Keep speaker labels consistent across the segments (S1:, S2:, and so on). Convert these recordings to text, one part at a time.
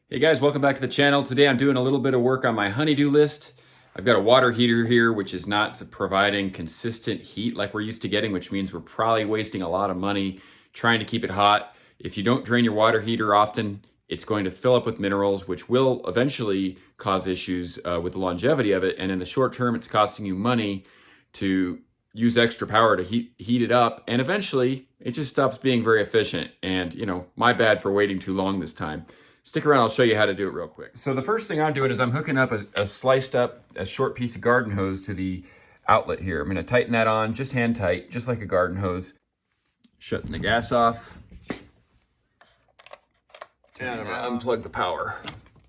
S1: Hey guys, welcome back to the channel. Today I'm doing a little bit of work on my honeydew list. I've got a water heater here, which is not providing consistent heat like we're used to getting, which means we're probably wasting a lot of money trying to keep it hot. If you don't drain your water heater often, it's going to fill up with minerals, which will eventually cause issues with the longevity of it. And in the short term, it's costing you money to use extra power to heat it up. And eventually, it just stops being very efficient. And, my bad for waiting too long this time. Stick around, I'll show you how to do it real quick. So the first thing I'm doing is I'm hooking up a sliced up, a short piece of garden hose to the outlet here. I'm gonna tighten that on, just hand tight, just like a garden hose. Shutting the gas off. And I'm gonna unplug the power.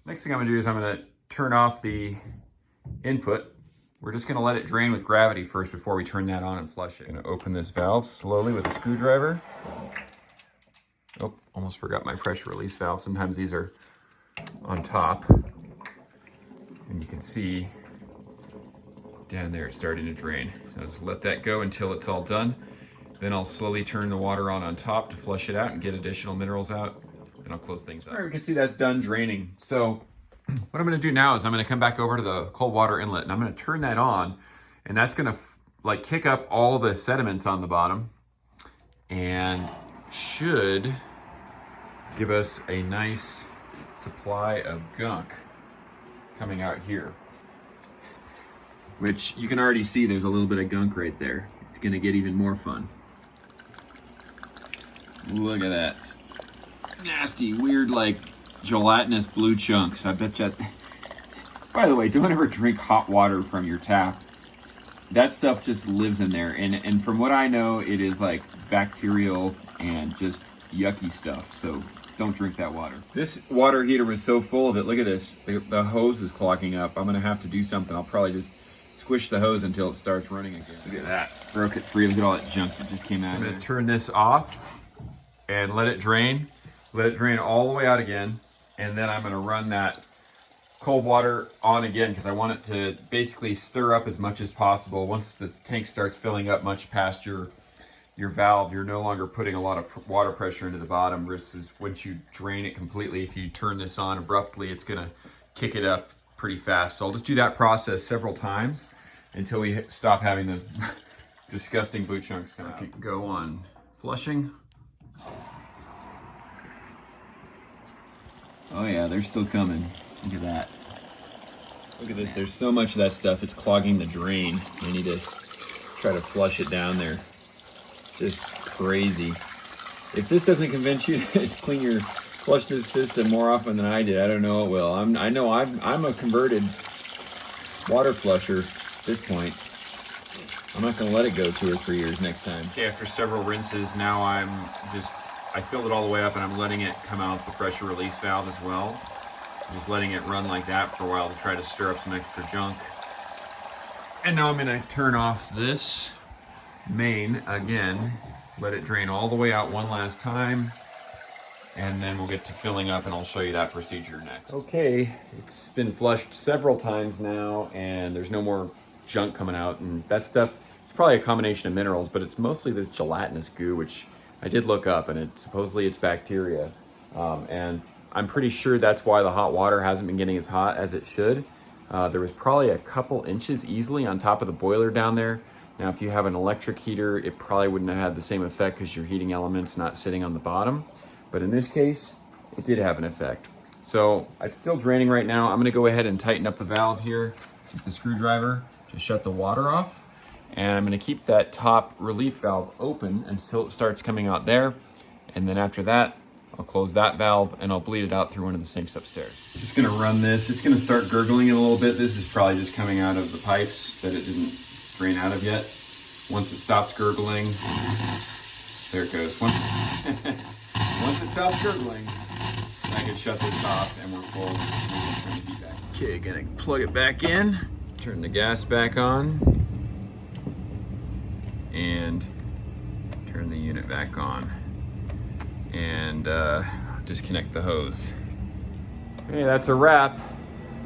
S1: Next thing I'm gonna do is I'm gonna turn off the input. We're just gonna let it drain with gravity first before we turn that on and flush it. I'm gonna open this valve slowly with a screwdriver. Oh, almost forgot my pressure release valve. Sometimes these are on top. And you can see down there it's starting to drain. I'll just let that go until it's all done. Then I'll slowly turn the water on top to flush it out and get additional minerals out. And I'll close things up. All right, we can see that's done draining. So what I'm gonna do now is I'm gonna come back over to the cold water inlet and I'm gonna turn that on, and that's gonna kick up all the sediments on the bottom and should give us a nice supply of gunk coming out here, which you can already see there's a little bit of gunk right there. It's gonna get even more fun. Look at that. Nasty, weird, gelatinous blue chunks. I bet you. By the way, don't ever drink hot water from your tap. That stuff just lives in there. And from what I know, it is bacterial and just yucky stuff. So don't drink that water. This water heater was so full of it. Look at this. The hose is clogging up. I'm going to have to do something. I'll probably just squish the hose until it starts running again. Look at that. Broke it free. Look at all that junk that just came out. I'm going to turn this off and let it drain. Let it drain all the way out again. And then I'm going to run that cold water on again because I want it to basically stir up as much as possible. Once the tank starts filling up much past your valve, you're no longer putting a lot of water pressure into the bottom versus once you drain it completely, if you turn this on abruptly, it's gonna kick it up pretty fast. So I'll just do that process several times until we stop having those disgusting blue chunks. Go on flushing. Oh yeah, they're still coming. Look at that. Look at this, there's so much of that stuff, it's clogging the drain. I need to try to flush it down there. Just crazy. If this doesn't convince you to flush this system more often than I did, I don't know what will. I know I'm a converted water flusher at this point. I'm not gonna let it go 2 or 3 years next time. Okay, after several rinses, now I filled it all the way up and I'm letting it come out the pressure release valve as well. I'm just letting it run like that for a while to try to stir up some extra junk. And now I'm gonna turn off this main again, let it drain all the way out one last time, and then we'll get to filling up and I'll show you that procedure next. Okay, it's been flushed several times now and there's no more junk coming out, and that stuff, it's probably a combination of minerals, but it's mostly this gelatinous goo, which I did look up, and supposedly it's bacteria, and I'm pretty sure that's why the hot water hasn't been getting as hot as it should. There was probably a couple inches easily on top of the boiler down there. Now, if you have an electric heater, it probably wouldn't have had the same effect because your heating element's not sitting on the bottom. But in this case, it did have an effect. So it's still draining right now. I'm gonna go ahead and tighten up the valve here with the screwdriver to shut the water off. And I'm gonna keep that top relief valve open until it starts coming out there. And then after that, I'll close that valve and I'll bleed it out through one of the sinks upstairs. Just gonna run this. It's gonna start gurgling in a little bit. This is probably just coming out of the pipes that it didn't drain out of yet. Once it stops gurgling, there it goes. Once it stops gurgling, I can shut this off and we're full. And turn the heat back. Okay, gonna plug it back in, turn the gas back on, and turn the unit back on, and disconnect the hose. Okay, that's a wrap.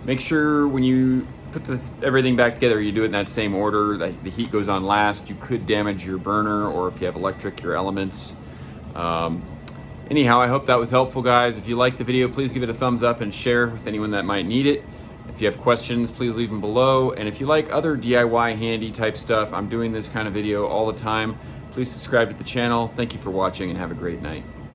S1: Make sure when you put everything back together, you do it in that same order. The heat goes on last. You could damage your burner, or if you have electric, your elements. Anyhow, I hope that was helpful, guys. If you liked the video, please give it a thumbs up and share with anyone that might need it. If you have questions, please leave them below. And if you like other DIY handy type stuff, I'm doing this kind of video all the time. Please subscribe to the channel. Thank you for watching and have a great night.